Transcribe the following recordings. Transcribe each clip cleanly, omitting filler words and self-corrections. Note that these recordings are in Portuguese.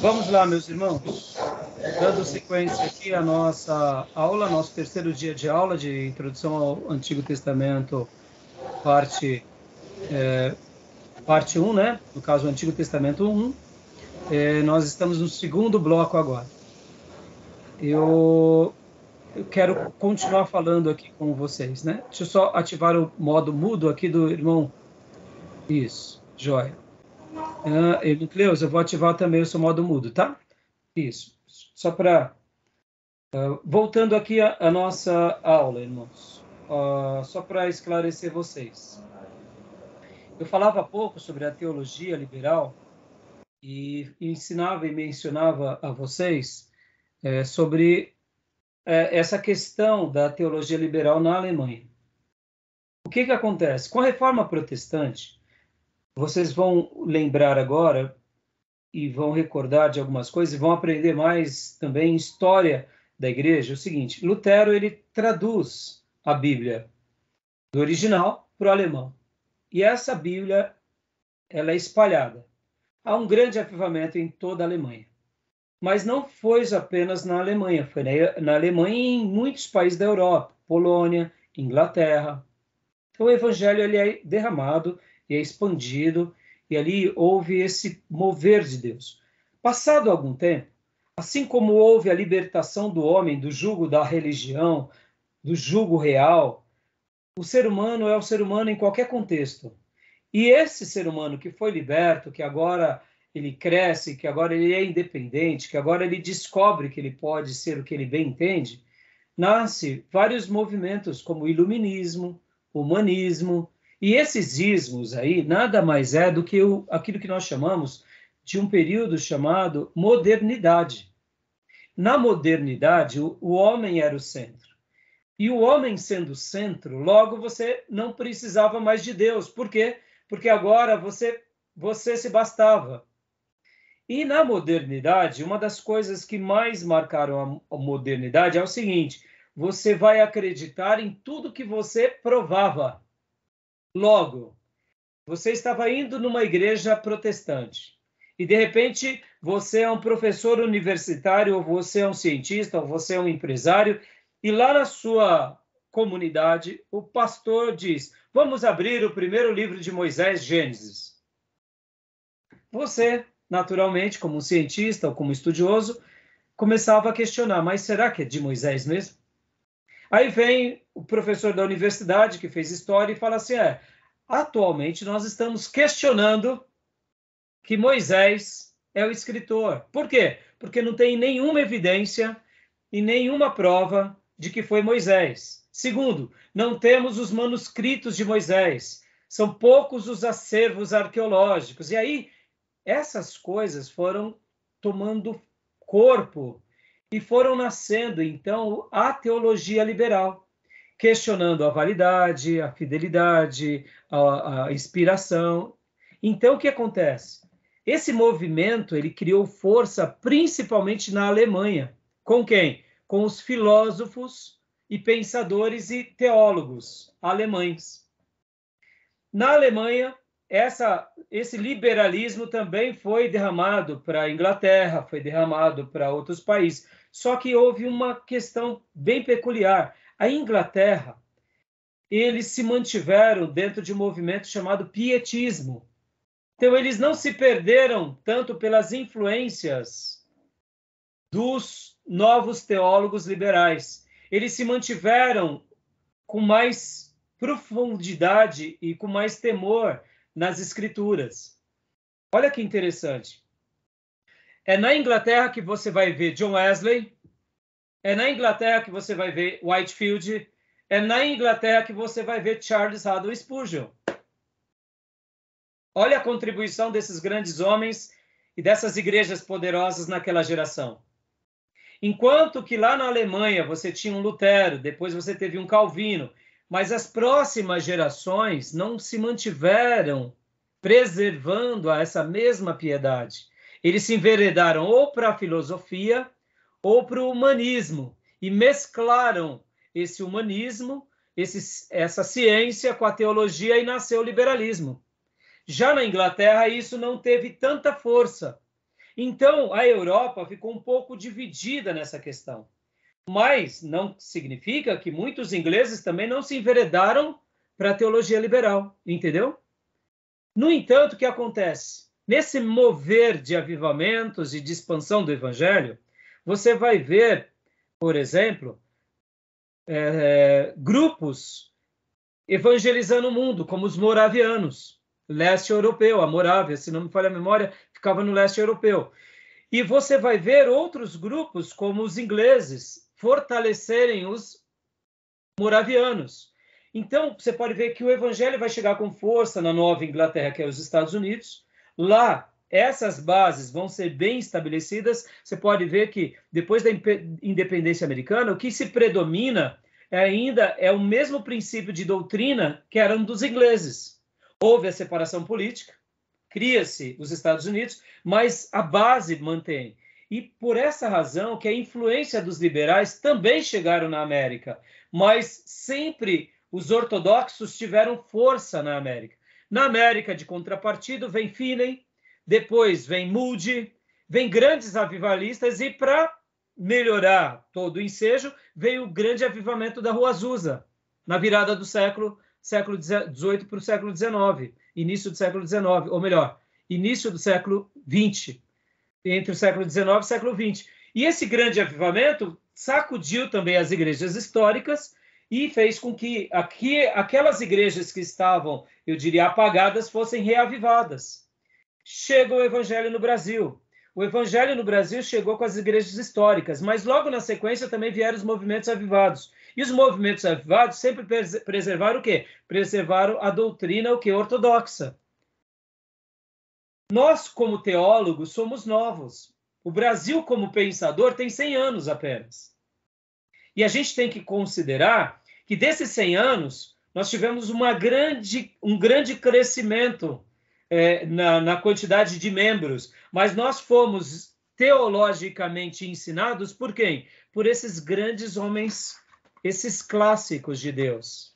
Vamos lá, meus irmãos, dando sequência aqui à nossa aula, nosso terceiro dia de aula de introdução ao Antigo Testamento, parte 1, né? No caso, o Antigo Testamento 1. Nós estamos no segundo bloco agora. Eu quero continuar falando aqui com vocês, né? Deixa eu só ativar o modo mudo aqui do irmão. Isso, joia. Cleus, eu vou ativar também o seu modo mudo, tá? Isso. Só para... voltando aqui à nossa aula, irmãos. Só para esclarecer vocês. Eu falava há pouco sobre a teologia liberal e ensinava e mencionava a vocês sobre essa questão da teologia liberal na Alemanha. O que acontece? Com a Reforma Protestante, vocês vão lembrar agora e vão recordar de algumas coisas e vão aprender mais também história da igreja. O seguinte, Lutero, ele traduz a Bíblia do original para o alemão. E essa Bíblia, ela é espalhada. Há um grande avivamento em toda a Alemanha. Mas não foi apenas na Alemanha, foi na Alemanha e em muitos países da Europa, Polônia, Inglaterra. Então o evangelho ele é derramado e é expandido, e ali houve esse mover de Deus. Passado algum tempo, assim como houve a libertação do homem do jugo da religião, do jugo real, o ser humano é o ser humano em qualquer contexto. E esse ser humano que foi liberto, que agora ele cresce, que agora ele é independente, que agora ele descobre que ele pode ser o que ele bem entende, nasce vários movimentos como o iluminismo, o humanismo, e esses ismos aí nada mais é do que aquilo que nós chamamos de um período chamado modernidade. Na modernidade, o homem era o centro. E o homem sendo o centro, logo você não precisava mais de Deus. Por quê? Porque agora você se bastava. E na modernidade, uma das coisas que mais marcaram a modernidade é o seguinte: você vai acreditar em tudo que você provava. Logo, você estava indo numa igreja protestante e, de repente, você é um professor universitário, ou você é um cientista, ou você é um empresário, e lá na sua comunidade, o pastor diz: vamos abrir o primeiro livro de Moisés, Gênesis. Você, naturalmente, como um cientista ou como estudioso, começava a questionar: mas será que é de Moisés mesmo? Aí vem o professor da universidade, que fez história, e fala assim: atualmente nós estamos questionando que Moisés é o escritor. Por quê? Porque não tem nenhuma evidência e nenhuma prova de que foi Moisés. Segundo, não temos os manuscritos de Moisés. São poucos os acervos arqueológicos. E aí, essas coisas foram tomando corpo e foram nascendo, então, a teologia liberal, questionando a validade, a fidelidade, a inspiração. Então, o que acontece? Esse movimento ele criou força principalmente na Alemanha. Com quem? Com os filósofos e pensadores e teólogos alemães. Na Alemanha, esse liberalismo também foi derramado para a Inglaterra, foi derramado para outros países. Só que houve uma questão bem peculiar. A Inglaterra, eles se mantiveram dentro de um movimento chamado pietismo. Então, eles não se perderam tanto pelas influências dos novos teólogos liberais. Eles se mantiveram com mais profundidade e com mais temor nas escrituras. Olha que interessante. É na Inglaterra que você vai ver John Wesley, é na Inglaterra que você vai ver Whitefield, é na Inglaterra que você vai ver Charles Haddon Spurgeon. Olha a contribuição desses grandes homens e dessas igrejas poderosas naquela geração. Enquanto que lá na Alemanha você tinha um Lutero, depois você teve um Calvino, mas as próximas gerações não se mantiveram preservando a essa mesma piedade. Eles se enveredaram ou para a filosofia ou para o humanismo e mesclaram esse humanismo, essa ciência com a teologia e nasceu o liberalismo. Já na Inglaterra isso não teve tanta força. Então, a Europa ficou um pouco dividida nessa questão. Mas não significa que muitos ingleses também não se enveredaram para a teologia liberal, entendeu? No entanto, o que acontece? Nesse mover de avivamentos e de expansão do evangelho, você vai ver, por exemplo, grupos evangelizando o mundo, como os moravianos, leste europeu, a Morávia, se não me falha a memória, ficava no leste europeu. E você vai ver outros grupos, como os ingleses, fortalecerem os moravianos. Então, você pode ver que o evangelho vai chegar com força na Nova Inglaterra, que é os Estados Unidos. Lá, essas bases vão ser bem estabelecidas. Você pode ver que, depois da independência americana, o que se predomina ainda é o mesmo princípio de doutrina que eram dos ingleses. Houve a separação política, cria-se os Estados Unidos, mas a base mantém. E por essa razão que a influência dos liberais também chegaram na América, mas sempre os ortodoxos tiveram força na América. Na América, de contrapartida, vem Finney, depois vem Moody, vem grandes avivalistas, e para melhorar todo o ensejo, veio o grande avivamento da Rua Azusa, na virada do século XVIII para o século XIX, início do século XIX, ou melhor, início do século XX, entre o século XIX e o século XX. E esse grande avivamento sacudiu também as igrejas históricas e fez com que aquelas igrejas que estavam, eu diria, apagadas, fossem reavivadas. Chega o evangelho no Brasil. O evangelho no Brasil chegou com as igrejas históricas, mas logo na sequência também vieram os movimentos avivados. E os movimentos avivados sempre preservaram o quê? Preservaram a doutrina, o quê? Ortodoxa. Nós, como teólogos, somos novos. O Brasil, como pensador, tem 100 anos apenas. E a gente tem que considerar que desses 100 anos, nós tivemos um grande crescimento na quantidade de membros, mas nós fomos teologicamente ensinados por quem? Por esses grandes homens, esses clássicos de Deus,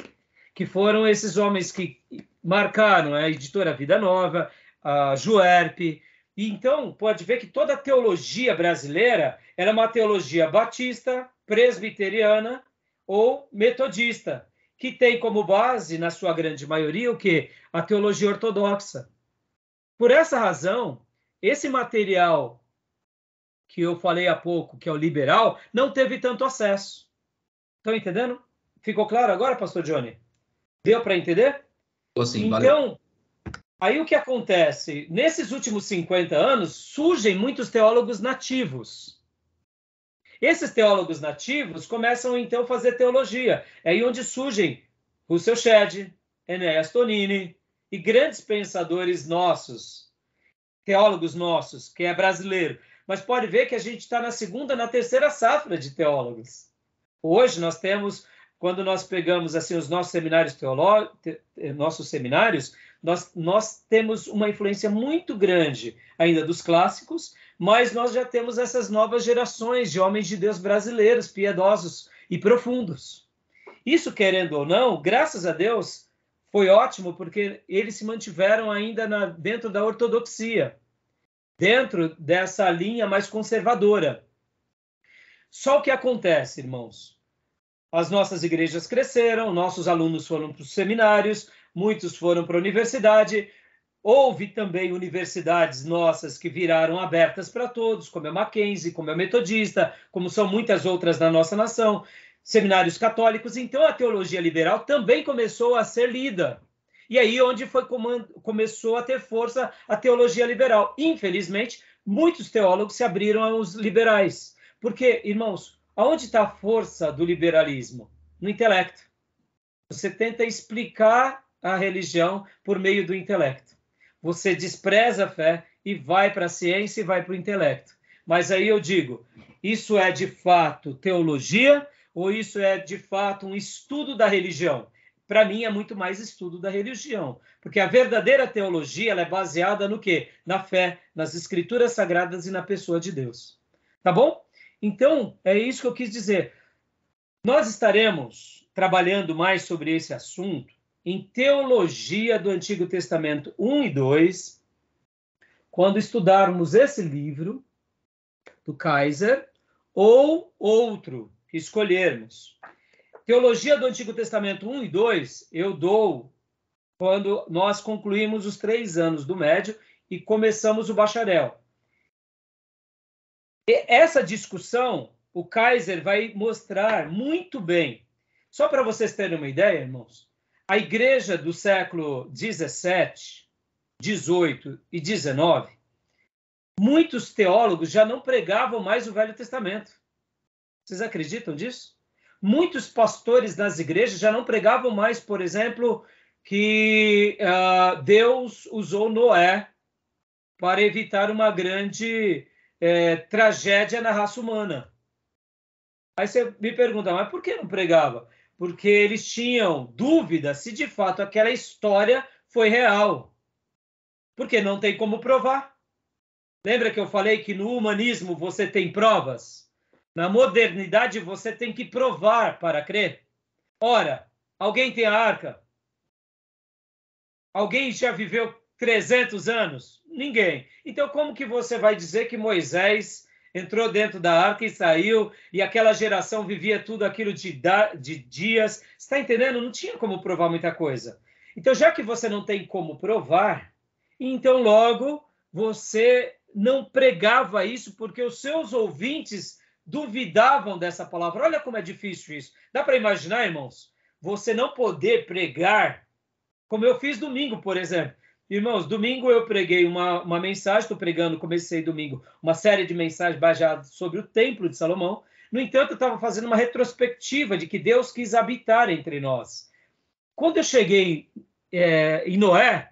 que foram esses homens que marcaram a editora Vida Nova, a Juerp. E então, pode ver que toda a teologia brasileira era uma teologia batista, presbiteriana ou metodista, que tem como base, na sua grande maioria, o quê? A teologia ortodoxa. Por essa razão, esse material que eu falei há pouco, que é o liberal, não teve tanto acesso. Estão entendendo? Ficou claro agora, pastor Johnny? Deu para entender? Sim, então, aí o que acontece? Nesses últimos 50 anos, surgem muitos teólogos nativos. Esses teólogos nativos começam, então, a fazer teologia. É aí onde surgem Russell Shedd, Enéas Tonini e grandes pensadores nossos, teólogos nossos, que é brasileiro. Mas pode ver que a gente está na segunda, na terceira safra de teólogos. Hoje nós temos, quando nós pegamos assim os nossos seminários nós temos uma influência muito grande ainda dos clássicos, mas nós já temos essas novas gerações de homens de Deus brasileiros, piedosos e profundos. Isso, querendo ou não, graças a Deus, foi ótimo, porque eles se mantiveram ainda dentro da ortodoxia, dentro dessa linha mais conservadora. Só o que acontece, irmãos? As nossas igrejas cresceram, nossos alunos foram para os seminários, muitos foram para a universidade. Houve também universidades nossas que viraram abertas para todos, como a Mackenzie, como a Metodista, como são muitas outras na nossa nação, seminários católicos. Então, a teologia liberal também começou a ser lida. E aí onde começou a ter força a teologia liberal. Infelizmente, muitos teólogos se abriram aos liberais. Porque, irmãos, aonde está a força do liberalismo? No intelecto. Você tenta explicar a religião por meio do intelecto. Você despreza a fé e vai para a ciência e vai para o intelecto. Mas aí eu digo, isso é de fato teologia ou isso é de fato um estudo da religião? Para mim é muito mais estudo da religião, porque a verdadeira teologia ela é baseada no quê? Na fé, nas escrituras sagradas e na pessoa de Deus. Tá bom? Então, é isso que eu quis dizer. Nós estaremos trabalhando mais sobre esse assunto em Teologia do Antigo Testamento 1 e 2, quando estudarmos esse livro do Kaiser ou outro que escolhermos. Teologia do Antigo Testamento 1 e 2, eu dou quando nós concluímos os 3 anos do médio e começamos o bacharel. E essa discussão, o Kaiser vai mostrar muito bem. Só para vocês terem uma ideia, irmãos, a igreja do século 17, 18 e 19, muitos teólogos já não pregavam mais o Velho Testamento. Vocês acreditam disso? Muitos pastores nas igrejas já não pregavam mais, por exemplo, que Deus usou Noé para evitar uma grande tragédia na raça humana. Aí você me pergunta, mas por que não pregava? Porque eles tinham dúvida se de fato aquela história foi real. Porque não tem como provar. Lembra que eu falei que no humanismo você tem provas? Na modernidade você tem que provar para crer. Ora, alguém tem a arca? Alguém já viveu 300 anos? Ninguém. Então como que você vai dizer que Moisés entrou dentro da arca e saiu, e aquela geração vivia tudo aquilo de dias? Você está entendendo? Não tinha como provar muita coisa. Então, já que você não tem como provar, então logo você não pregava isso porque os seus ouvintes duvidavam dessa palavra. Olha como é difícil isso. Dá para imaginar, irmãos? Você não poder pregar, como eu fiz domingo, por exemplo. Irmãos, domingo eu preguei uma mensagem, estou pregando, comecei domingo, uma série de mensagens baseadas sobre o Templo de Salomão. No entanto, eu estava fazendo uma retrospectiva de que Deus quis habitar entre nós. Quando eu cheguei em Noé,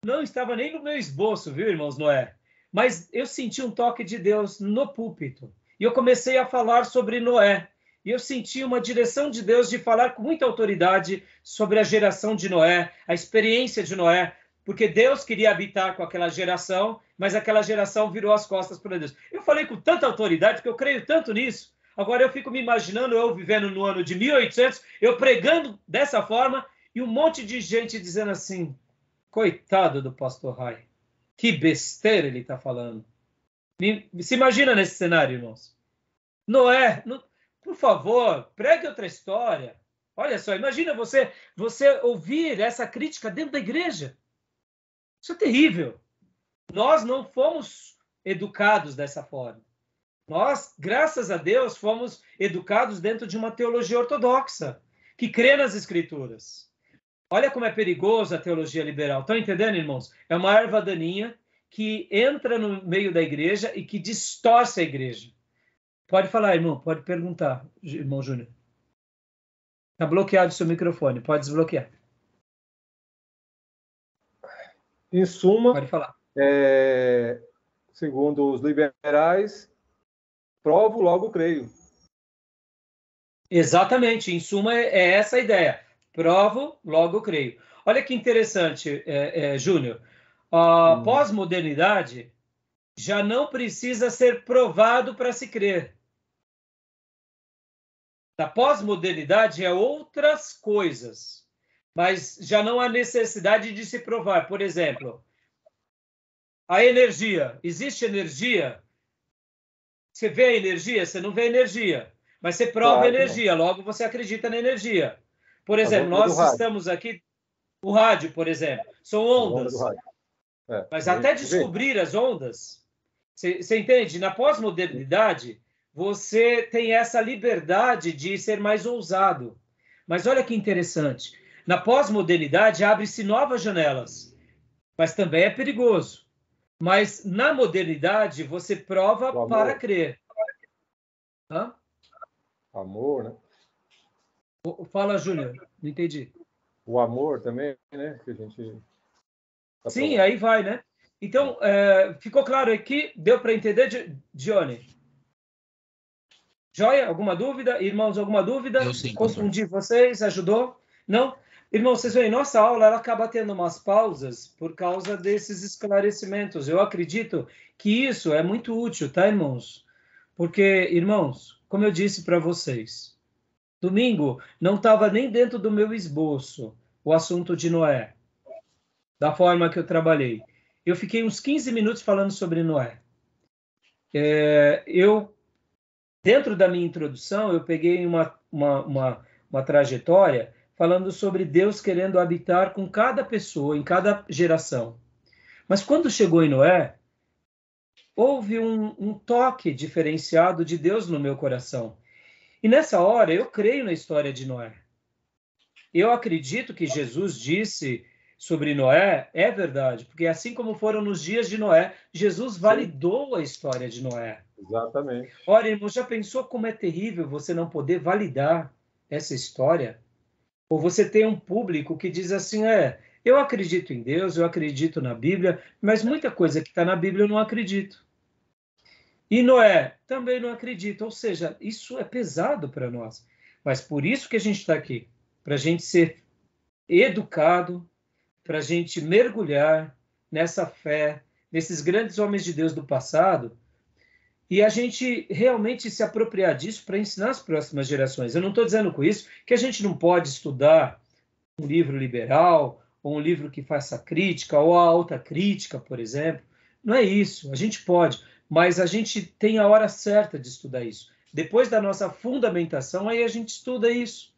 não estava nem no meu esboço, viu, irmãos, Noé? Mas eu senti um toque de Deus no púlpito. E eu comecei a falar sobre Noé. E eu senti uma direção de Deus de falar com muita autoridade sobre a geração de Noé, a experiência de Noé, porque Deus queria habitar com aquela geração, mas aquela geração virou as costas para Deus. Eu falei com tanta autoridade, porque eu creio tanto nisso. Agora eu fico me imaginando eu vivendo no ano de 1800, eu pregando dessa forma, e um monte de gente dizendo assim, coitado do pastor Rai, que besteira ele está falando. Se imagina nesse cenário, irmãos. Noé, por favor, pregue outra história. Olha só, imagina você ouvir essa crítica dentro da igreja. Isso é terrível. Nós não fomos educados dessa forma. Nós, graças a Deus, fomos educados dentro de uma teologia ortodoxa, que crê nas Escrituras. Olha como é perigoso a teologia liberal. Estão entendendo, irmãos? É uma erva daninha que entra no meio da igreja e que distorce a igreja. Pode falar, irmão. Pode perguntar, irmão Júnior. Está bloqueado o seu microfone. Pode desbloquear. Em suma, pode falar. Segundo os liberais, provo, logo creio. Exatamente. Em suma, é essa a ideia. Provo, logo creio. Olha que interessante, Júnior. A pós-modernidade já não precisa ser provado para se crer. A pós-modernidade é outras coisas, mas já não há necessidade de se provar. Por exemplo, a energia. Existe energia? Você vê a energia? Você não vê a energia. Mas você prova a energia, logo você acredita na energia. Por exemplo, nós estamos aqui, o rádio, por exemplo, são ondas. Mas até descobrir as ondas, você entende? Na pós-modernidade, você tem essa liberdade de ser mais ousado. Mas olha que interessante. Na pós-modernidade, abre-se novas janelas. Mas também é perigoso. Mas na modernidade, você prova para crer. Hã? Amor, né? Fala, Júnior. Não entendi. O amor também, né? Que a gente... Sim, aí vai, né? Então, ficou claro aqui? Deu para entender, Johnny? Joia? Alguma dúvida? Irmãos, alguma dúvida? Eu sim, confundi vocês? Ajudou? Não? Irmãos, vocês veem, nossa aula ela acaba tendo umas pausas por causa desses esclarecimentos. Eu acredito que isso é muito útil, tá, irmãos? Porque, irmãos, como eu disse para vocês, domingo não estava nem dentro do meu esboço o assunto de Noé, da forma que eu trabalhei. eu fiquei uns 15 minutos falando sobre Noé. Dentro da minha introdução, eu peguei uma trajetória falando sobre Deus querendo habitar com cada pessoa, em cada geração. Mas quando chegou em Noé, houve um toque diferenciado de Deus no meu coração. E nessa hora, eu creio na história de Noé. Eu acredito que Jesus disse sobre Noé é verdade, porque assim como foram nos dias de Noé, Jesus validou a história de Noé. Exatamente. Ora, irmão, já pensou como é terrível você não poder validar essa história? Ou você tem um público que diz assim, eu acredito em Deus, eu acredito na Bíblia, mas muita coisa que está na Bíblia eu não acredito. E Noé também não acredita, ou seja, isso é pesado para nós. Mas por isso que a gente está aqui, para a gente ser educado, para a gente mergulhar nessa fé, nesses grandes homens de Deus do passado, e a gente realmente se apropriar disso para ensinar as próximas gerações. Eu não estou dizendo com isso que a gente não pode estudar um livro liberal, ou um livro que faça crítica, ou a alta crítica, por exemplo. Não é isso, a gente pode, mas a gente tem a hora certa de estudar isso. Depois da nossa fundamentação, aí a gente estuda isso.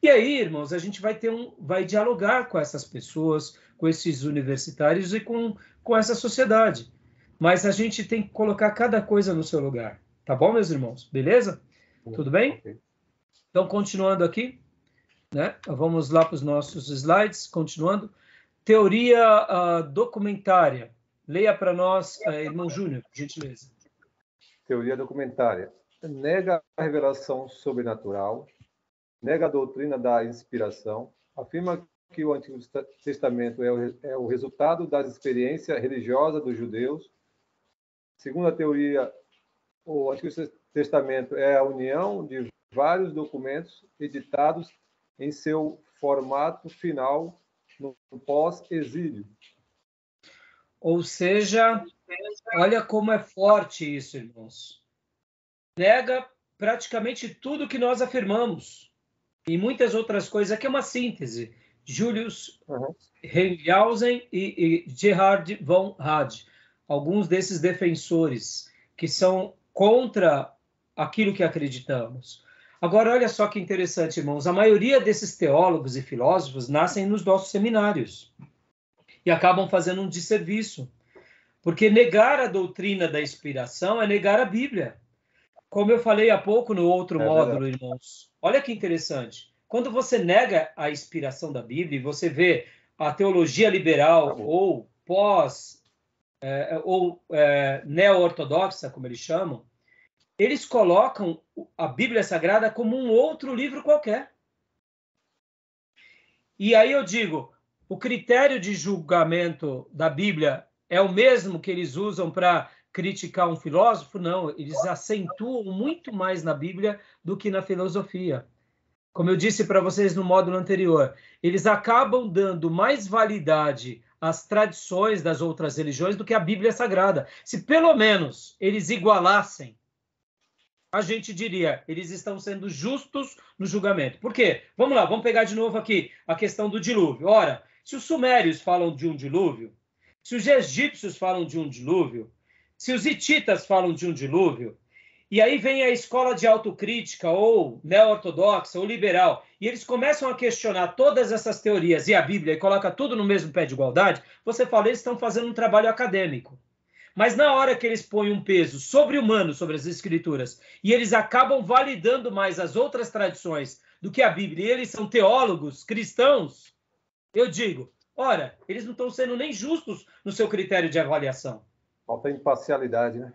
E aí, irmãos, a gente vai dialogar com essas pessoas, com esses universitários e com essa sociedade. Mas a gente tem que colocar cada coisa no seu lugar. Tá bom, meus irmãos? Beleza? Tudo bem? Okay. Então, continuando aqui, né? Vamos lá para os nossos slides, continuando. Teoria documentária. Leia para nós, irmão Júnior, por gentileza. Teoria documentária. Nega a revelação sobrenatural, nega a doutrina da inspiração, afirma que o Antigo Testamento é o resultado das experiências religiosas dos judeus. Segundo a teoria, o Antigo Testamento é a união de vários documentos editados em seu formato final no pós-exílio. Ou seja, olha como é forte isso, irmãos. Nega praticamente tudo que nós afirmamos. E muitas outras coisas. Aqui é uma síntese. Julius Henryhausen e Gerhard von Rad. Alguns desses defensores que são contra aquilo que acreditamos. Agora, olha só que interessante, irmãos. A maioria desses teólogos e filósofos nascem nos nossos seminários e acabam fazendo um desserviço. Porque negar a doutrina da inspiração é negar a Bíblia. Como eu falei há pouco no outro módulo, irmãos. Olha que interessante. Quando você nega a inspiração da Bíblia e você vê a teologia liberal ou neo-ortodoxa, como eles chamam, eles colocam a Bíblia Sagrada como um outro livro qualquer. E aí eu digo, o critério de julgamento da Bíblia é o mesmo que eles usam para criticar um filósofo? Não, eles acentuam muito mais na Bíblia do que na filosofia. Como eu disse para vocês no módulo anterior, eles acabam dando mais validade às tradições das outras religiões do que à Bíblia Sagrada. Se pelo menos eles igualassem, a gente diria, eles estão sendo justos no julgamento. Por quê? Vamos lá, vamos pegar de novo aqui a questão do dilúvio. Ora, se os sumérios falam de um dilúvio, se os egípcios falam de um dilúvio, se os hititas falam de um dilúvio, e aí vem a escola de autocrítica, ou neo-ortodoxa, ou liberal, e eles começam a questionar todas essas teorias e a Bíblia, e coloca tudo no mesmo pé de igualdade, você fala, eles estão fazendo um trabalho acadêmico. Mas na hora que eles põem um peso sobre-humano sobre as Escrituras, e eles acabam validando mais as outras tradições do que a Bíblia, e eles são teólogos cristãos, eu digo, ora, eles não estão sendo nem justos no seu critério de avaliação. Falta imparcialidade, né?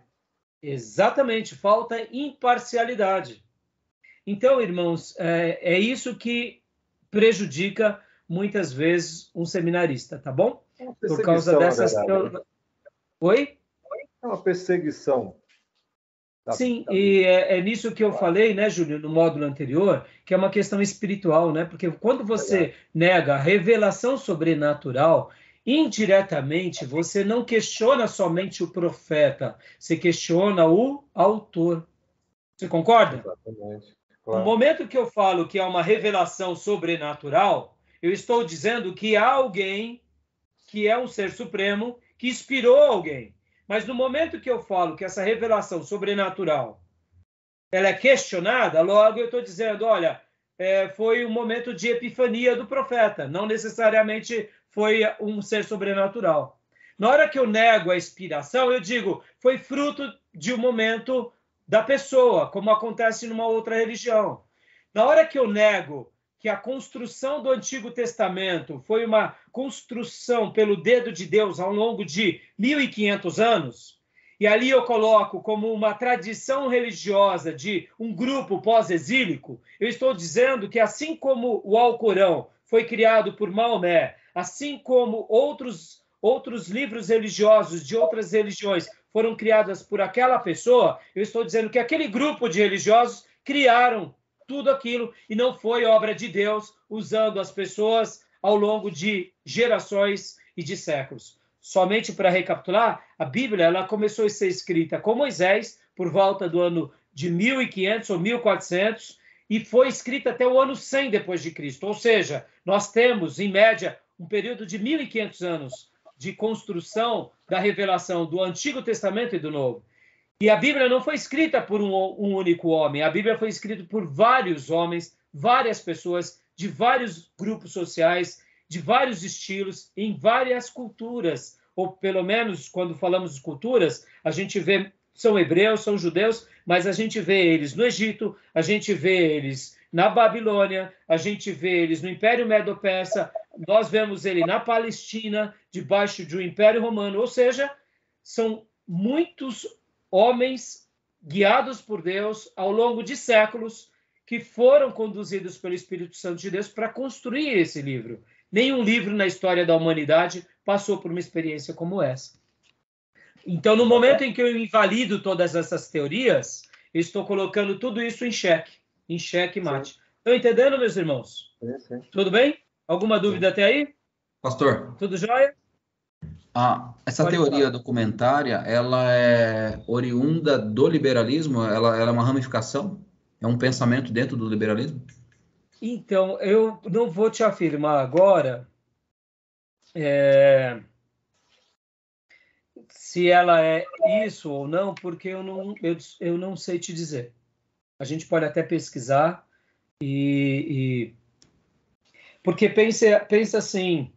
Exatamente, falta imparcialidade. Então, irmãos, é isso que prejudica muitas vezes um seminarista, tá bom? Por causa dessas... Oi? É uma perseguição. Sim, e é nisso que eu falei, né, Júlio, no módulo anterior, que é uma questão espiritual, né? Porque quando você nega a revelação sobrenatural, indiretamente você não questiona somente o profeta, você questiona o autor. Você concorda? Exatamente. Claro. No momento que eu falo que é uma revelação sobrenatural, eu estou dizendo que há alguém que é um ser supremo que inspirou alguém. Mas no momento que eu falo que essa revelação sobrenatural ela é questionada, logo eu estou dizendo, olha, foi um momento de epifania do profeta, não necessariamente foi um ser sobrenatural. Na hora que eu nego a inspiração, eu digo, foi fruto de um momento da pessoa, como acontece numa outra religião. Na hora que eu nego que a construção do Antigo Testamento foi uma construção pelo dedo de Deus ao longo de 1.500 anos, e ali eu coloco como uma tradição religiosa de um grupo pós-exílico, eu estou dizendo que assim como o Alcorão foi criado por Maomé, assim como outros livros religiosos de outras religiões foram criadas por aquela pessoa, eu estou dizendo que aquele grupo de religiosos criaram tudo aquilo e não foi obra de Deus usando as pessoas ao longo de gerações e de séculos. Somente para recapitular, a Bíblia ela começou a ser escrita com Moisés por volta do ano de 1500 ou 1400 e foi escrita até o ano 100 depois de Cristo. Ou seja, nós temos, em média, um período de 1500 anos de construção da revelação do Antigo Testamento e do Novo. E a Bíblia não foi escrita por um único homem, a Bíblia foi escrita por vários homens, várias pessoas, de vários grupos sociais, de vários estilos, em várias culturas, ou pelo menos, quando falamos de culturas, a gente vê, são hebreus, são judeus, mas a gente vê eles no Egito, a gente vê eles na Babilônia, a gente vê eles no Império Medo-Persa, nós vemos ele na Palestina, debaixo de um Império Romano, ou seja, são muitos homens guiados por Deus ao longo de séculos que foram conduzidos pelo Espírito Santo de Deus para construir esse livro. Nenhum livro na história da humanidade passou por uma experiência como essa. Então, no momento em que eu invalido todas essas teorias, eu estou colocando tudo isso em xeque mate. Estão entendendo, meus irmãos? Sim. Tudo bem? Alguma dúvida até aí? Pastor. Tudo jóia? Essa teoria documentária, ela é oriunda do liberalismo? Ela é uma ramificação? É um pensamento dentro do liberalismo? Então, eu não vou te afirmar agora se ela é isso ou não, porque eu não sei te dizer. A gente pode até pesquisar porque pensa assim,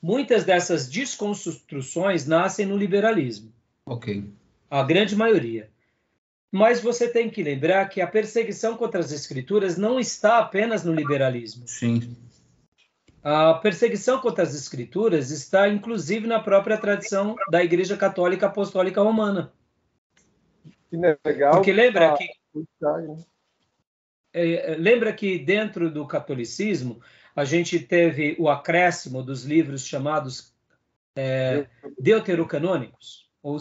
muitas dessas desconstruções nascem no liberalismo. Ok. A grande maioria. Mas você tem que lembrar que a perseguição contra as escrituras não está apenas no liberalismo. Sim. A perseguição contra as escrituras está, inclusive, na própria tradição da Igreja Católica Apostólica Romana. Legal. Porque lembra que dentro do catolicismo a gente teve o acréscimo dos livros chamados deuterocanônicos, ou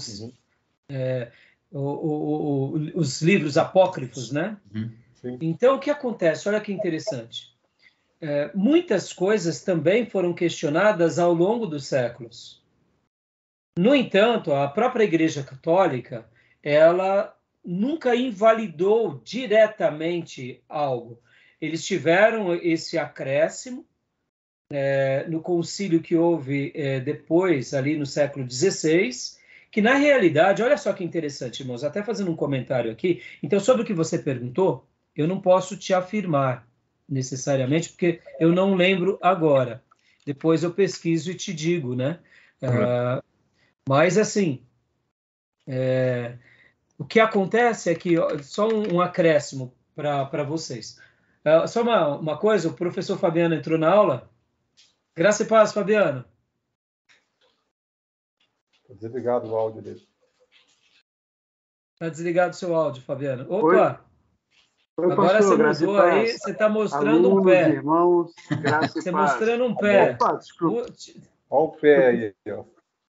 os livros apócrifos, né? Sim. Então, o que acontece? Olha que interessante. Muitas coisas também foram questionadas ao longo dos séculos. No entanto, a própria Igreja Católica, ela nunca invalidou diretamente algo. Eles tiveram esse acréscimo no concílio que houve depois, ali no século XVI, que na realidade, olha só que interessante, irmãos, até fazendo um comentário aqui, então sobre o que você perguntou, eu não posso te afirmar necessariamente, porque eu não lembro agora. Depois eu pesquiso e te digo, né? Mas, assim, o que acontece é que, só um acréscimo para vocês. Só uma coisa, o professor Fabiano entrou na aula. Graça e paz, Fabiano. Está desligado o áudio dele. Está desligado o seu áudio, Fabiano. Opa! Oi, agora pastor, você mudou aí, você está mostrando alunos, um pé. Irmãos, graça você e paz. Mostrando um pé. Opa, desculpa. Olha o pé aí, ó.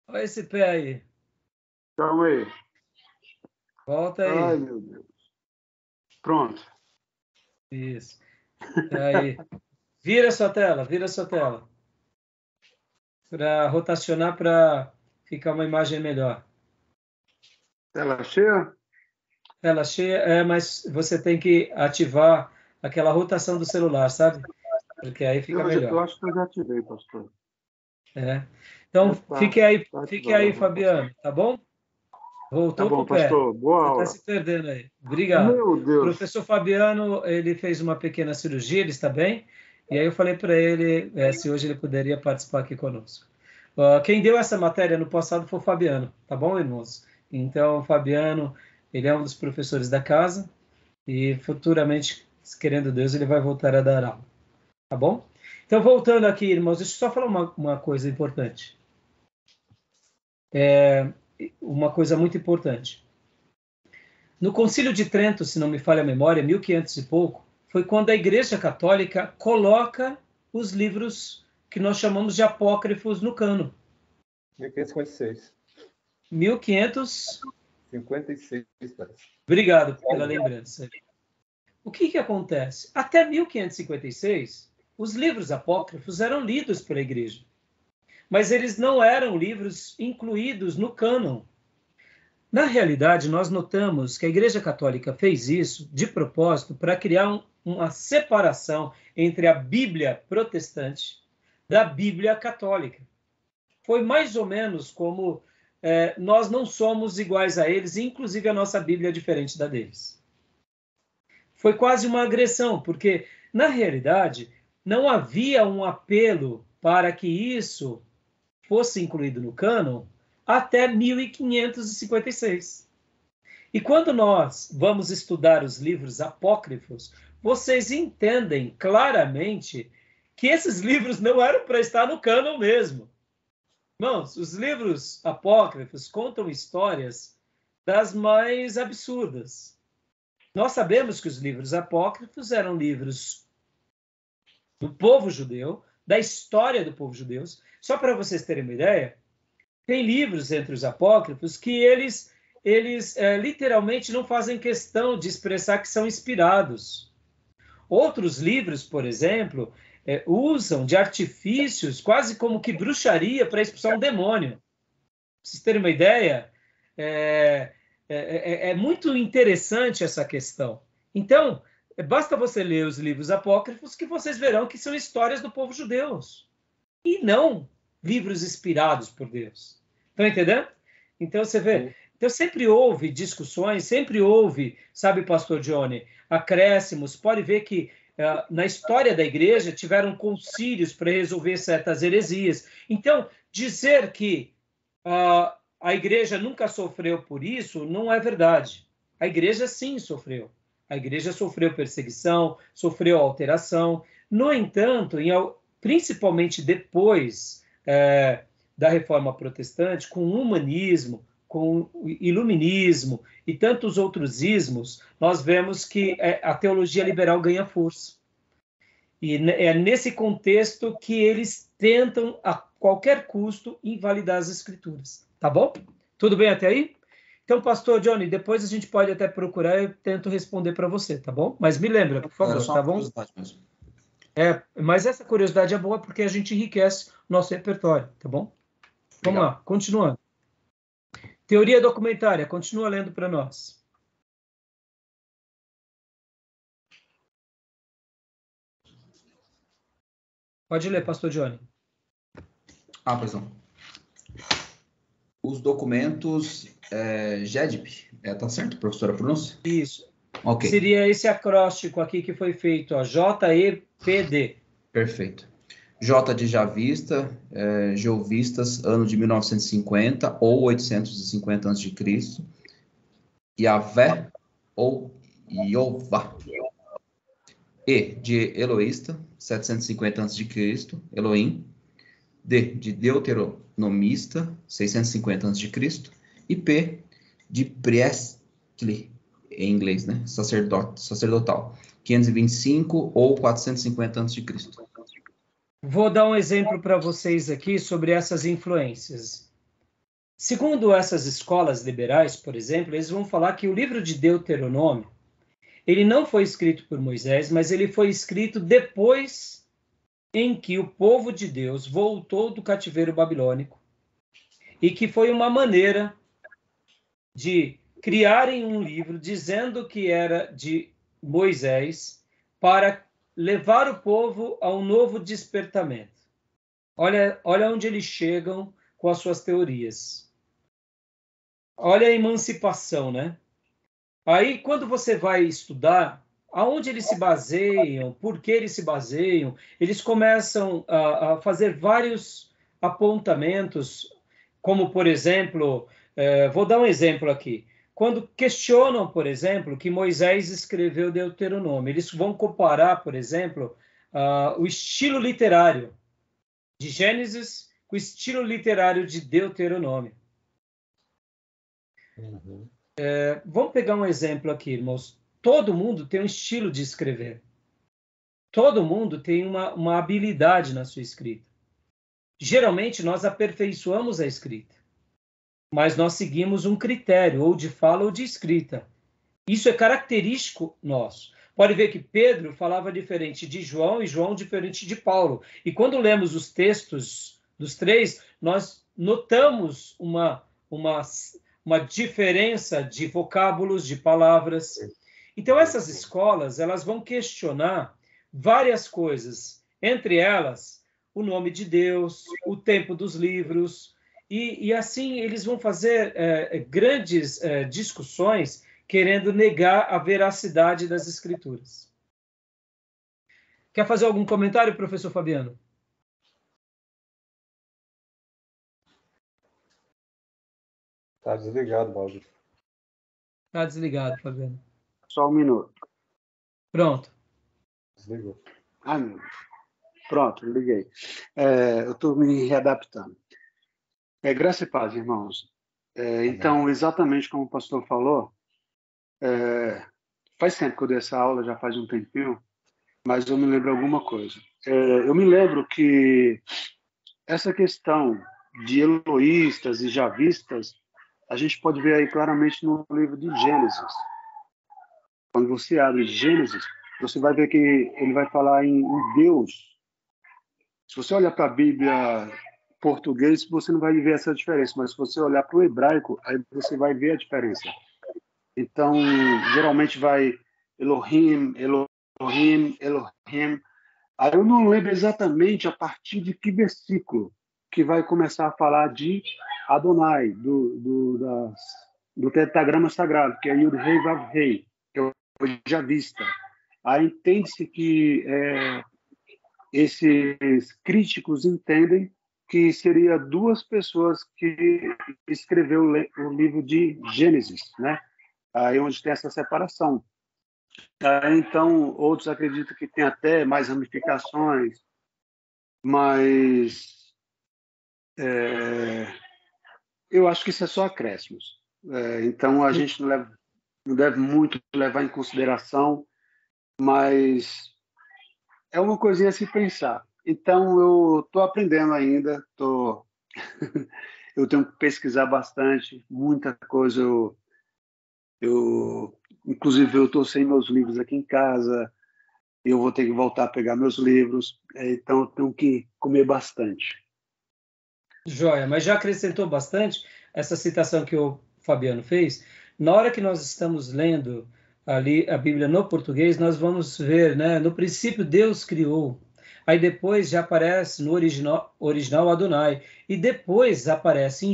Olha esse pé aí. Calma aí. Volta aí. Ai, meu Deus. Pronto. Isso. Aí. Vira sua tela. Para rotacionar, para ficar uma imagem melhor. Tela cheia? Tela cheia, mas você tem que ativar aquela rotação do celular, sabe? Porque aí fica melhor. Eu acho que eu já ativei, pastor. Então, fique aí, bom. Fabiano, tá bom? Voltou Tá bom, pro pé. pastor. Boa Você aula. está se perdendo aí. Obrigado. Meu Deus. O professor Fabiano, ele fez uma pequena cirurgia, ele está bem. E aí eu falei para ele se hoje ele poderia participar aqui conosco. Quem deu essa matéria no passado foi o Fabiano, tá bom, irmãos? Então, o Fabiano, ele é um dos professores da casa e futuramente, querendo Deus, ele vai voltar a dar aula, tá bom? Então, voltando aqui, irmãos, deixa eu só falar uma coisa importante. Uma coisa muito importante. No Concílio de Trento, se não me falha a memória, 1500 e pouco, foi quando a Igreja Católica coloca os livros que nós chamamos de apócrifos no cânon. 1556. 1500... 56, parece. Obrigado pela lembrança. O que acontece? Até 1556, os livros apócrifos eram lidos pela Igreja, mas eles não eram livros incluídos no cânon. Na realidade, nós notamos que a Igreja Católica fez isso de propósito para criar uma separação entre a Bíblia protestante da Bíblia católica. Foi mais ou menos como nós não somos iguais a eles, inclusive a nossa Bíblia é diferente da deles. Foi quase uma agressão, porque, na realidade, não havia um apelo para que isso fosse incluído no cânon até 1556. E quando nós vamos estudar os livros apócrifos, vocês entendem claramente que esses livros não eram para estar no cânon mesmo. Irmãos, os livros apócrifos contam histórias das mais absurdas. Nós sabemos que os livros apócrifos eram livros do povo judeu, da história do povo judeu. Só para vocês terem uma ideia, tem livros entre os apócrifos que eles literalmente não fazem questão de expressar que são inspirados. Outros livros, por exemplo, usam de artifícios quase como que bruxaria para expulsar um demônio. Para vocês terem uma ideia, é muito interessante essa questão. Então, basta você ler os livros apócrifos que vocês verão que são histórias do povo judeu e não livros inspirados por Deus. Estão entendendo? Então, você vê. Então, sempre houve discussões, sempre houve, sabe, pastor Johnny, acréscimos. Pode ver que na história da igreja tiveram concílios para resolver certas heresias. Então, dizer que a igreja nunca sofreu por isso não é verdade. A igreja sim sofreu. A igreja sofreu perseguição, sofreu alteração. No entanto, principalmente depois da Reforma Protestante, com o humanismo, com o iluminismo e tantos outros ismos, nós vemos que a teologia liberal ganha força. E é nesse contexto que eles tentam, a qualquer custo, invalidar as Escrituras. Tá bom? Tudo bem até aí? Então, pastor Johnny, depois a gente pode até procurar e eu tento responder para você, tá bom? Mas me lembra, por favor, só tá uma bom? curiosidade mesmo. Mas essa curiosidade é boa porque a gente enriquece o nosso repertório, tá bom? Vamos lá, continuando. Teoria documentária, continua lendo para nós. Pode ler, pastor Johnny. Pois não. Os documentos GEDIP, tá certo, professora, a pronúncia? Isso. Ok. Seria esse acróstico aqui que foi feito, JEPD. Perfeito. J de Javista, Jeovistas, ano de 1950 ou 850 a.C. Yavé ou Iová. E de Eloísta, 750 a.C., Elohim. D de Deuteronomista, 650 a.C. E P de Priestly, em inglês, né? Sacerdotal, 525 ou 450 a.C. Vou dar um exemplo para vocês aqui sobre essas influências. Segundo essas escolas liberais, por exemplo, eles vão falar que o livro de Deuteronômio, ele não foi escrito por Moisés, mas ele foi escrito depois em que o povo de Deus voltou do cativeiro babilônico e que foi uma maneira de criarem um livro dizendo que era de Moisés para levar o povo a um novo despertamento. Olha onde eles chegam com as suas teorias. Olha a emancipação, né? Aí, quando você vai estudar, aonde eles se baseiam, por que eles se baseiam, eles começam a fazer vários apontamentos, como, por exemplo, vou dar um exemplo aqui. Quando questionam, por exemplo, que Moisés escreveu Deuteronômio, eles vão comparar, por exemplo, o estilo literário de Gênesis com o estilo literário de Deuteronômio. Uhum. Vamos pegar um exemplo aqui, irmãos. Todo mundo tem um estilo de escrever. Todo mundo tem uma habilidade na sua escrita. Geralmente, nós aperfeiçoamos a escrita, mas nós seguimos um critério, ou de fala ou de escrita. Isso é característico nosso. Pode ver que Pedro falava diferente de João e João diferente de Paulo. E quando lemos os textos dos três, nós notamos uma diferença de vocábulos, de palavras. Então, essas escolas, elas vão questionar várias coisas, entre elas, o nome de Deus, o tempo dos livros, e assim eles vão fazer grandes discussões querendo negar a veracidade das Escrituras. Quer fazer algum comentário, professor Fabiano? Tá desligado, Baldo. Está desligado, Fabiano. Só um minuto. Pronto. Desligou. Pronto, liguei. Eu estou me readaptando. Graça e paz, irmãos. Então, exatamente como o pastor falou, faz tempo que eu dei essa aula, já faz um tempinho, mas eu me lembro alguma coisa. Eu me lembro que essa questão de eloístas e javistas, a gente pode ver aí claramente no livro de Gênesis. Quando você abre Gênesis, você vai ver que ele vai falar em Deus. Se você olhar para a Bíblia português, você não vai ver essa diferença, mas se você olhar para o hebraico, aí você vai ver a diferença. Então, geralmente vai Elohim, Elohim, Elohim. Aí eu não lembro exatamente a partir de que versículo que vai começar a falar de Adonai, do tetragrama sagrado, que é Yud Rei Vav Rei, que é o javista. Aí entende-se que esses críticos entendem que seria duas pessoas que escreveu o livro de Gênesis, né? Aí onde tem essa separação. Então, outros acreditam que tem até mais ramificações, mas eu acho que isso é só acréscimos. Então, a gente não deve muito levar em consideração, mas é uma coisinha a se pensar. Então, eu estou aprendendo ainda, eu tenho que pesquisar bastante, muita coisa. Inclusive, eu estou sem meus livros aqui em casa, eu vou ter que voltar a pegar meus livros, então eu tenho que comer bastante. Joia, mas já acrescentou bastante essa citação que o Fabiano fez. Na hora que nós estamos lendo ali a Bíblia no português, nós vamos ver, né? No princípio Deus criou. Aí depois já aparece no original Adonai. E depois aparece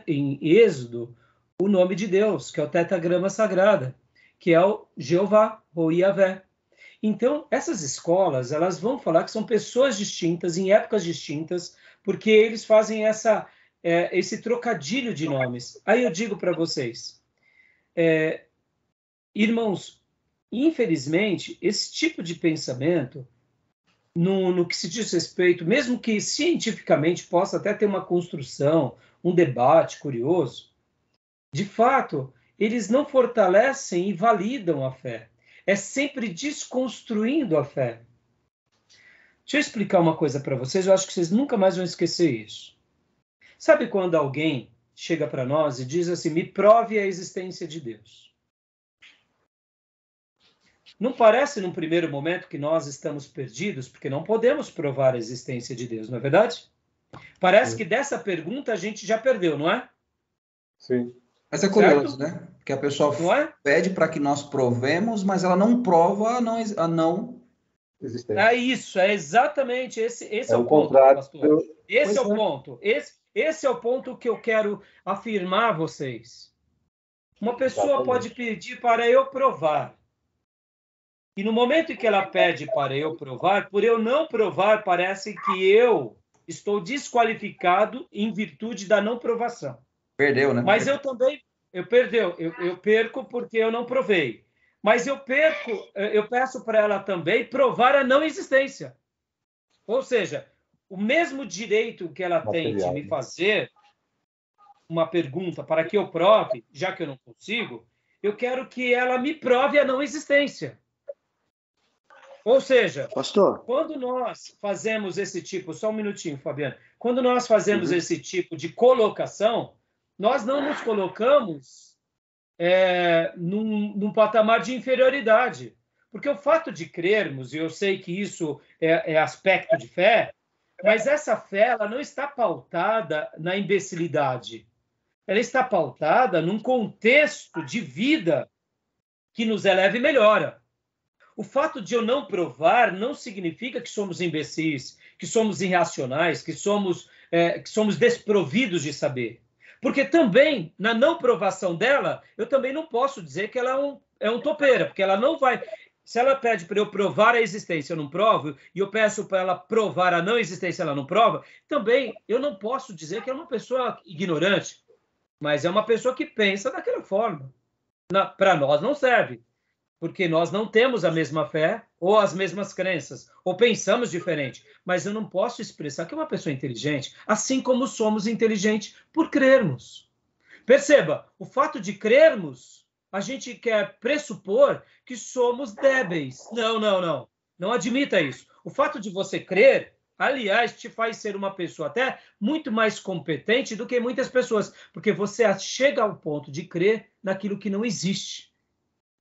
em Êxodo o nome de Deus, que é o tetragrama sagrado, que é o Jeová, ou Yahvé. Então, essas escolas, elas vão falar que são pessoas distintas, em épocas distintas, porque eles fazem esse trocadilho de nomes. Aí eu digo para vocês, irmãos, infelizmente, esse tipo de pensamento, no que se diz respeito, mesmo que cientificamente possa até ter uma construção, um debate curioso, de fato, eles não fortalecem e validam a fé. É sempre desconstruindo a fé. Deixa eu explicar uma coisa para vocês, eu acho que vocês nunca mais vão esquecer isso. Sabe quando alguém chega para nós e diz assim, me prove a existência de Deus? Não parece, num primeiro momento, que nós estamos perdidos, porque não podemos provar a existência de Deus, não é verdade? Parece que dessa pergunta a gente já perdeu, não é? Sim. Mas é curioso, né? Porque a pessoa pede para que nós provemos, mas ela não prova a não existência. É isso, é exatamente esse é o ponto, contrário. pastor. Esse é o ponto. Esse é o ponto que eu quero afirmar a vocês. Uma pessoa pode pedir para eu provar. E no momento em que ela pede para eu provar, por eu não provar, parece que eu estou desqualificado em virtude da não provação. Perdeu, né? Mas eu também, eu perco porque eu não provei. Mas eu peço para ela também provar a não existência. Ou seja, o mesmo direito que ela tem de me fazer uma pergunta para que eu prove, já que eu não consigo, eu quero que ela me prove a não existência. Ou seja, pastor, quando nós fazemos esse tipo, só um minutinho, Fabiano, quando nós fazemos esse tipo de colocação, nós não nos colocamos num patamar de inferioridade. Porque o fato de crermos, e eu sei que isso é aspecto de fé, mas essa fé ela não está pautada na imbecilidade. Ela está pautada num contexto de vida que nos eleva e melhora. O fato de eu não provar não significa que somos imbecis, que somos irracionais, que somos desprovidos de saber. Porque também, na não provação dela, eu também não posso dizer que ela é um topeira, porque ela não vai... Se ela pede para eu provar a existência, eu não provo, e eu peço para ela provar a não existência, ela não prova, também eu não posso dizer que é uma pessoa ignorante, mas é uma pessoa que pensa daquela forma. Para nós não serve. Porque nós não temos a mesma fé ou as mesmas crenças, ou pensamos diferente. Mas eu não posso expressar que é uma pessoa inteligente, assim como somos inteligentes por crermos. Perceba, o fato de crermos, a gente quer pressupor que somos débeis. Não. Não admita isso. O fato de você crer, aliás, te faz ser uma pessoa até muito mais competente do que muitas pessoas, porque você chega ao ponto de crer naquilo que não existe.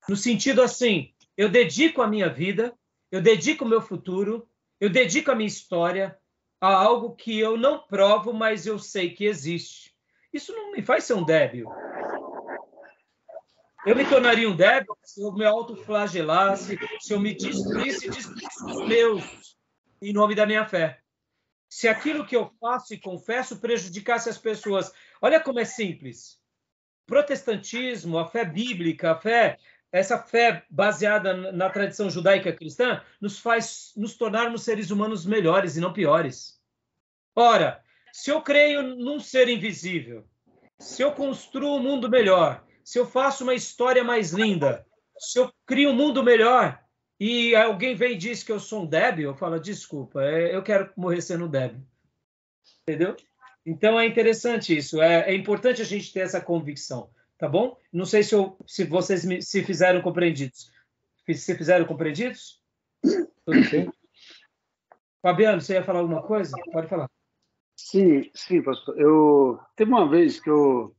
No sentido assim, eu dedico a minha vida, eu dedico o meu futuro, eu dedico a minha história a algo que eu não provo, mas eu sei que existe. Isso não me faz ser um débil. Eu me tornaria um débil se eu me autoflagelasse, se eu me destruísse os meus em nome da minha fé. Se aquilo que eu faço e confesso prejudicasse as pessoas. Olha como é simples. O protestantismo, a fé bíblica, essa fé baseada na tradição judaica cristã nos faz nos tornarmos seres humanos melhores e não piores. Ora, se eu creio num ser invisível, se eu construo um mundo melhor, se eu faço uma história mais linda, se eu crio um mundo melhor e alguém vem e diz que eu sou um débil, eu falo, desculpa, eu quero morrer sendo débil. Entendeu? Então é interessante isso, é importante a gente ter essa convicção. Tá bom? Não sei se vocês se fizeram compreendidos. Se fizeram compreendidos? Tudo bem? Fabiano, você ia falar alguma coisa? Pode falar. Sim, pastor. Teve uma vez que eu,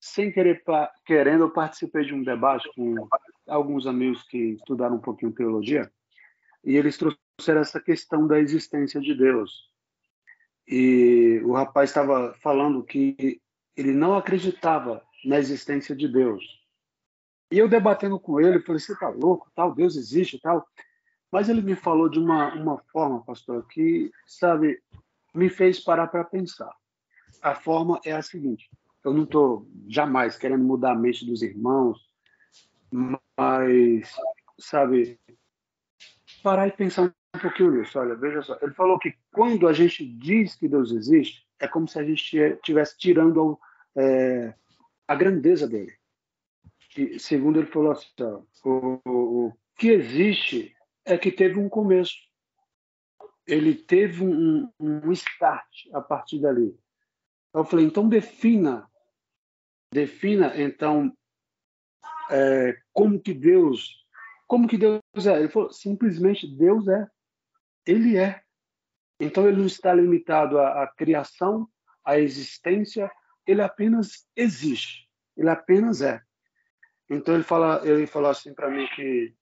sem querendo, eu participei de um debate com alguns amigos que estudaram um pouquinho teologia, e eles trouxeram essa questão da existência de Deus. E o rapaz estava falando que ele não acreditava na existência de Deus. E eu debatendo com ele, falei, você está louco, tal, Deus existe, tal. Mas ele me falou de uma forma, pastor, que, sabe, me fez parar para pensar. A forma é a seguinte, eu não estou jamais querendo mudar a mente dos irmãos, mas, sabe, parar e pensar um pouquinho nisso. Olha, veja só, ele falou que quando a gente diz que Deus existe, é como se a gente estivesse tirando a grandeza dele. E, segundo ele falou assim, o que existe é que teve um começo. Ele teve um start a partir dali. Eu falei, então defina então como que Deus é. Ele falou, simplesmente Deus é. Ele é. Então ele não está limitado à criação, à existência, ele apenas existe. Ele apenas é. Então ele falou assim para mim que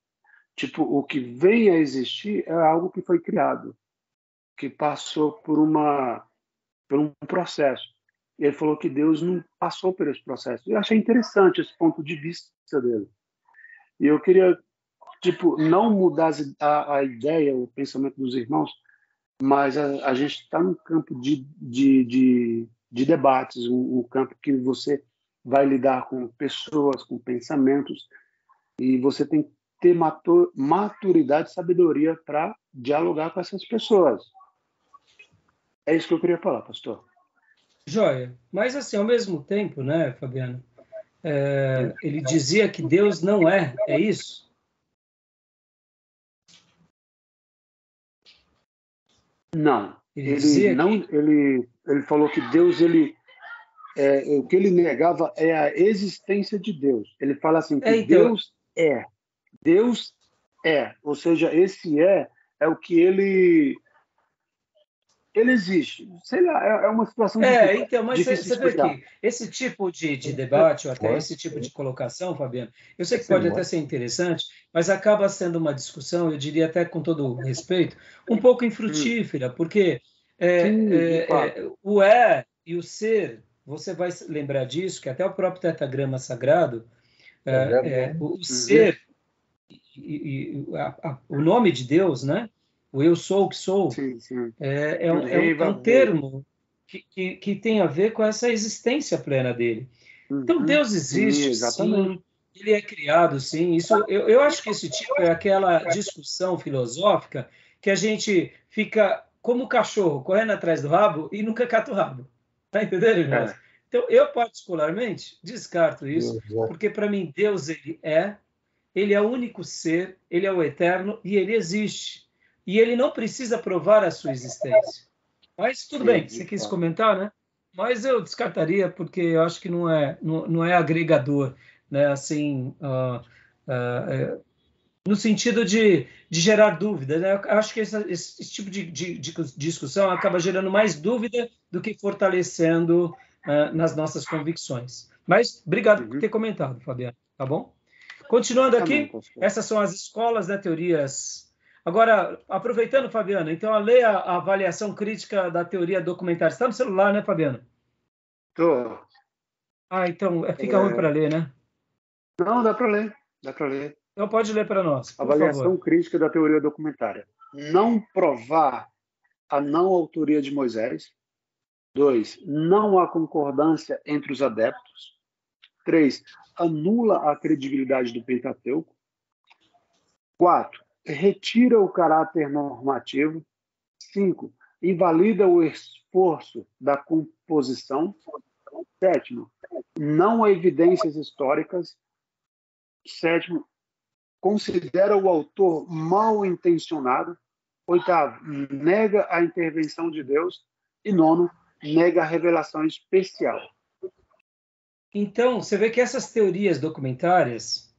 tipo o que vem a existir é algo que foi criado, que passou por um processo. E ele falou que Deus não passou por esse processo. Eu achei interessante esse ponto de vista dele. E eu queria tipo, não mudar a ideia, o pensamento dos irmãos, mas a gente está num campo de debates, um campo que você vai lidar com pessoas, com pensamentos, e você tem que ter maturidade e sabedoria para dialogar com essas pessoas. É isso que eu queria falar, pastor. Joia. Mas, assim, ao mesmo tempo, né, Fabiano, ele dizia que Deus não é isso? Não. Ele falou que Deus, o que ele negava é a existência de Deus. Ele fala assim que então, Deus é, ou seja, esse é o que ele existe. Sei lá, é uma situação difícil, então, mas difícil de você vê explicar. que esse tipo de debate, ou até esse tipo de colocação, Fabiano, eu sei que pode até ser interessante, mas acaba sendo uma discussão, eu diria até com todo o respeito, um pouco infrutífera, porque o e o ser, você vai lembrar disso, que até o próprio tetragrama sagrado, o ser o nome de Deus, né? O eu sou o que sou, sim. é um termo que tem a ver com essa existência plena dele. Então, Deus existe, sim, ele é criado, sim. Isso, eu acho que esse tipo é aquela discussão filosófica que a gente fica como cachorro, correndo atrás do rabo e nunca cata o rabo. Tá entendendo, irmãos? Então, eu particularmente descarto isso, porque para mim Deus ele é o único ser, ele é o eterno e ele existe. E ele não precisa provar a sua existência. Mas tudo bem, você quis comentar, né? Mas eu descartaria porque eu acho que não é agregador, né? Assim, no sentido de gerar dúvida, né? Eu acho que esse tipo de discussão acaba gerando mais dúvida do que fortalecendo nas nossas convicções. Mas obrigado por ter comentado, Fabiano, tá bom? Continuando aqui, essas são as escolas, né, teorias. Agora, aproveitando, Fabiano, então, leia a avaliação crítica da teoria documentária. Você está no celular, né, Fabiano? Estou. Então, fica ruim para ler, né? Não, dá para ler. Então, pode ler para nós, por avaliação favor. Crítica da teoria documentária. Não provar a não autoria de Moisés. 2. Não há concordância entre os adeptos. 3. Anula a credibilidade do Pentateuco. 4. Retira o caráter normativo. 5. Invalida o esforço da composição. 7. Não há evidências históricas. 7. Considera o autor mal intencionado. 8. Nega a intervenção de Deus. E 9. Nega a revelação especial. Então, você vê que essas teorias documentárias,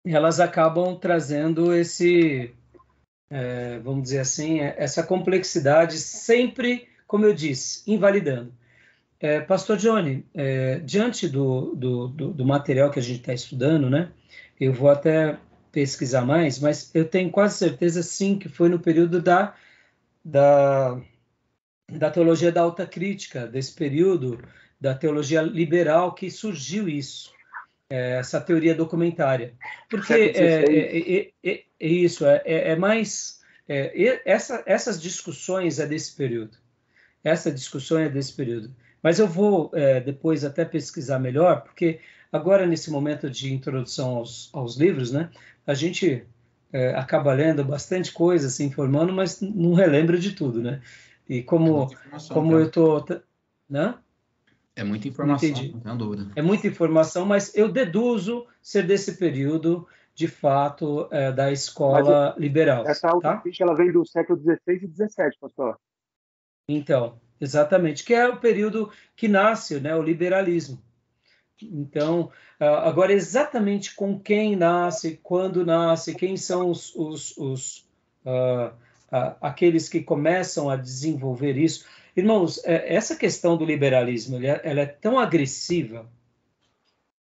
elas acabam trazendo vamos dizer assim, essa complexidade sempre, como eu disse, invalidando. Pastor Johnny, diante do material que a gente está estudando, né, eu vou até pesquisar mais, mas eu tenho quase certeza, sim, que foi no período da teologia da alta crítica, desse período da teologia liberal que surgiu isso, essa teoria documentária. Porque isso é mais... essas discussões desse período. Essa discussão é desse período. Mas eu vou depois até pesquisar melhor, porque agora, nesse momento de introdução aos livros, né, a gente acaba lendo bastante coisa, se informando, mas não relembra de tudo, né? E como eu estou... Né? É muita informação, não tenho dúvida. É muita informação, mas eu deduzo ser desse período, de fato, da escola liberal. Essa autocrítica, ela vem do século XVI e XVII, pastor. Então, exatamente, que é o período que nasce, né, o liberalismo. Então, agora, exatamente com quem nasce, quando nasce, quem são aqueles que começam a desenvolver isso. Irmãos, essa questão do liberalismo, ela é tão agressiva.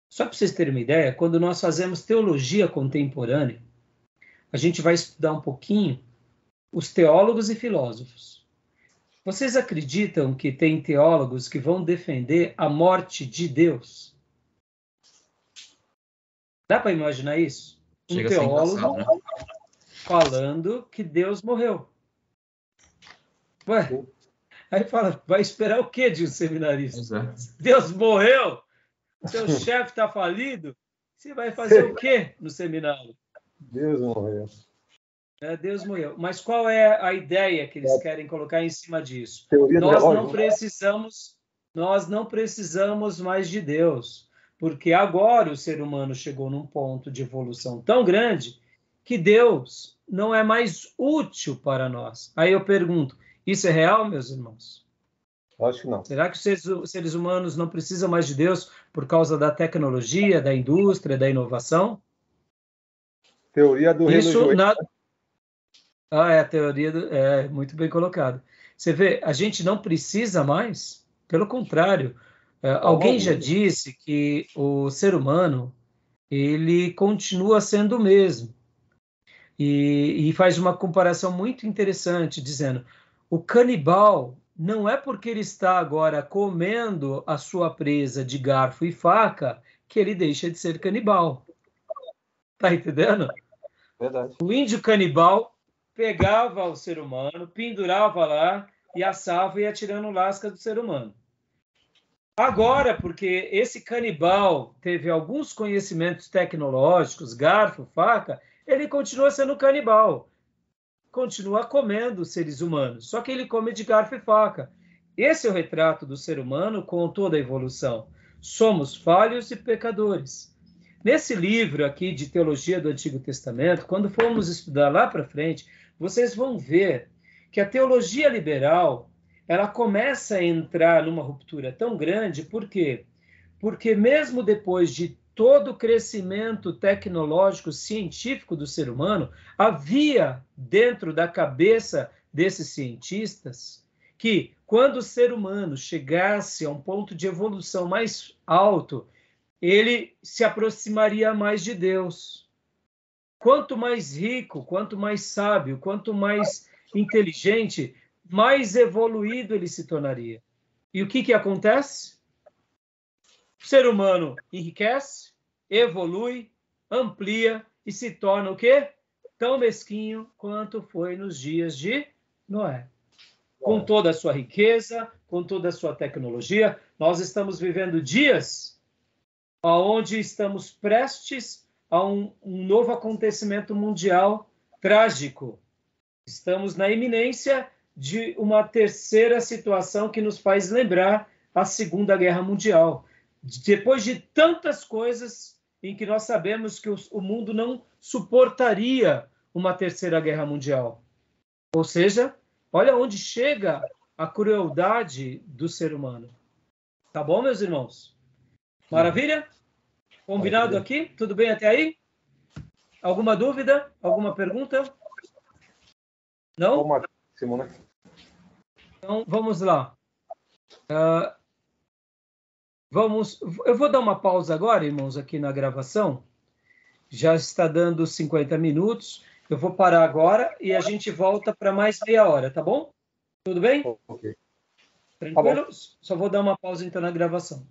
Só para vocês terem uma ideia, quando nós fazemos teologia contemporânea, a gente vai estudar um pouquinho os teólogos e filósofos. Vocês acreditam que tem teólogos que vão defender a morte de Deus? Dá para imaginar isso? Chega a ser engraçado, né? Falando que Deus morreu. Ué, aí fala, vai esperar o quê de um seminarista? Deus morreu? Seu chefe está falido? Você vai fazer o quê no seminário? Deus morreu. Deus morreu. Mas qual é a ideia que eles querem colocar em cima disso? Nós não precisamos mais de Deus, porque agora o ser humano chegou num ponto de evolução tão grande que Deus não é mais útil para nós. Aí eu pergunto, isso é real, meus irmãos? Acho que não. Será que os seres humanos não precisam mais de Deus por causa da tecnologia, da indústria, da inovação? Teoria do reino a teoria muito bem colocado. Você vê, a gente não precisa mais, pelo contrário. Alguém já disse que o ser humano ele continua sendo o mesmo. E faz uma comparação muito interessante, dizendo, o canibal não é porque ele está agora comendo a sua presa de garfo e faca que ele deixa de ser canibal. Tá entendendo? Verdade. O índio canibal pegava o ser humano, pendurava lá e assava e ia tirando lascas do ser humano. Agora, porque esse canibal teve alguns conhecimentos tecnológicos, garfo, faca, ele continua sendo canibal. Continua comendo seres humanos, só que ele come de garfo e faca. Esse é o retrato do ser humano com toda a evolução. Somos falhos e pecadores. Nesse livro aqui de Teologia do Antigo Testamento, quando formos estudar lá para frente, vocês vão ver que a teologia liberal ela começa a entrar numa ruptura tão grande, por quê? Porque mesmo depois de todo o crescimento tecnológico, científico do ser humano, havia dentro da cabeça desses cientistas que, quando o ser humano chegasse a um ponto de evolução mais alto, ele se aproximaria mais de Deus. Quanto mais rico, quanto mais sábio, quanto mais inteligente, mais evoluído ele se tornaria. E o que acontece? O ser humano enriquece, evolui, amplia e se torna o quê? Tão mesquinho quanto foi nos dias de Noé. Com toda a sua riqueza, com toda a sua tecnologia, nós estamos vivendo dias onde estamos prestes a um novo acontecimento mundial trágico. Estamos na iminência de uma terceira situação que nos faz lembrar a Segunda Guerra Mundial. Depois de tantas coisas em que nós sabemos que o mundo não suportaria uma terceira guerra mundial. Ou seja, olha onde chega a crueldade do ser humano. Tá bom, meus irmãos? Maravilha? Combinado aqui? Tudo bem até aí? Alguma dúvida? Alguma pergunta? Não? Então, vamos lá. Eu vou dar uma pausa agora, irmãos, aqui na gravação. Já está dando 50 minutos. Eu vou parar agora e a gente volta para mais meia hora, tá bom? Tudo bem? Ok. Tranquilo? Tá bom. Só vou dar uma pausa então na gravação.